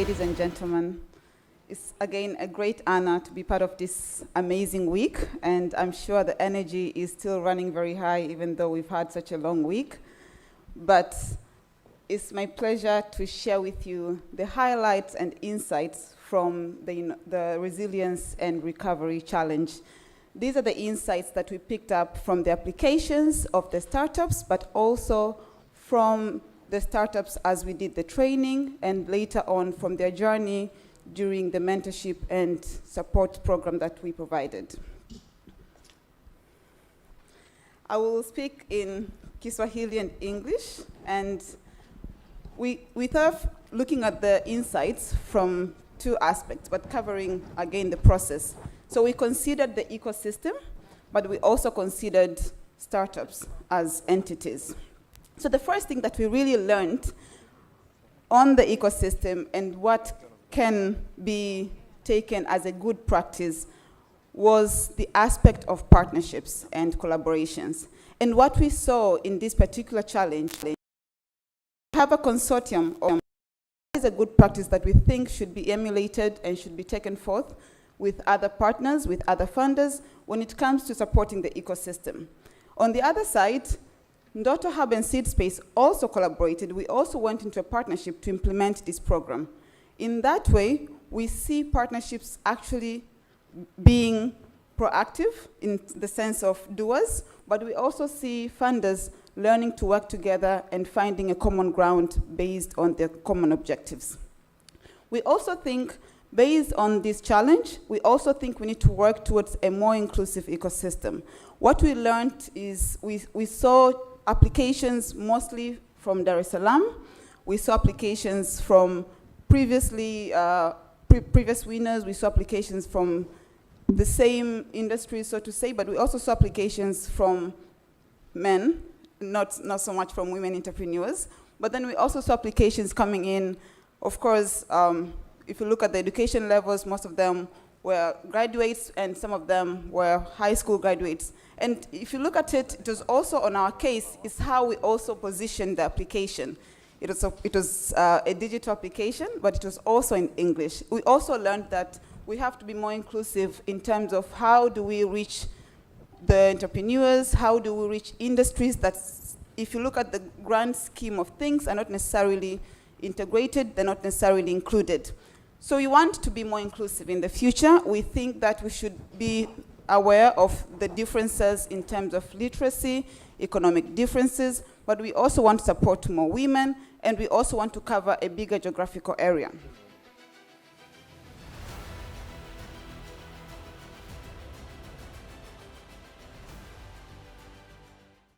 ladies and gentlemen. It's again a great honor to be part of this amazing week, and I'm sure the energy is still running very high even though we've had such a long week. But it's my pleasure to share with you the highlights and insights from the Resilience and Recovery Challenge. These are the insights that we picked up from the applications of the startups, but also from the startups as we did the training, and later on from their journey during the mentorship and support program that we provided. I will speak in Kiswahili and English, and we thought of looking at the insights from two aspects, but covering again the process. So we considered the ecosystem, but we also considered startups as entities. So the first thing that we really learned on the ecosystem and what can be taken as a good practice was the aspect of partnerships and collaborations. And what we saw in this particular challenge, we have a consortium of is a good practice that we think should be emulated and should be taken forth with other partners, with other funders, when it comes to supporting the ecosystem. On the other side, Ndoto Hub and Seed Space also collaborated. We also went into a partnership to implement this program. In that way, we see partnerships actually being proactive in the sense of doers, but we also see funders learning to work together and finding a common ground based on their common objectives. We also think, based on this challenge, we also think we need to work towards a more inclusive ecosystem. What we learned is we saw applications mostly from Dar es Salaam. We saw applications from previous winners. We saw applications from the same industry, so to say, but we also saw applications from men, not so much from women entrepreneurs. But then we also saw applications coming in. Of course, if you look at the education levels, most of them were graduates, and some of them were high school graduates. And if you look at it, it was also on our case, is how we also positioned the application. It was a digital application, but it was also in English. We also learned that we have to be more inclusive in terms of how do we reach the entrepreneurs, how do we reach industries that, if you look at the grand scheme of things, are not necessarily integrated, they're not necessarily included. So we want to be more inclusive in the future. We think that we should be aware of the differences in terms of literacy, economic differences, but we also want to support more women, and we also want to cover a bigger geographical area.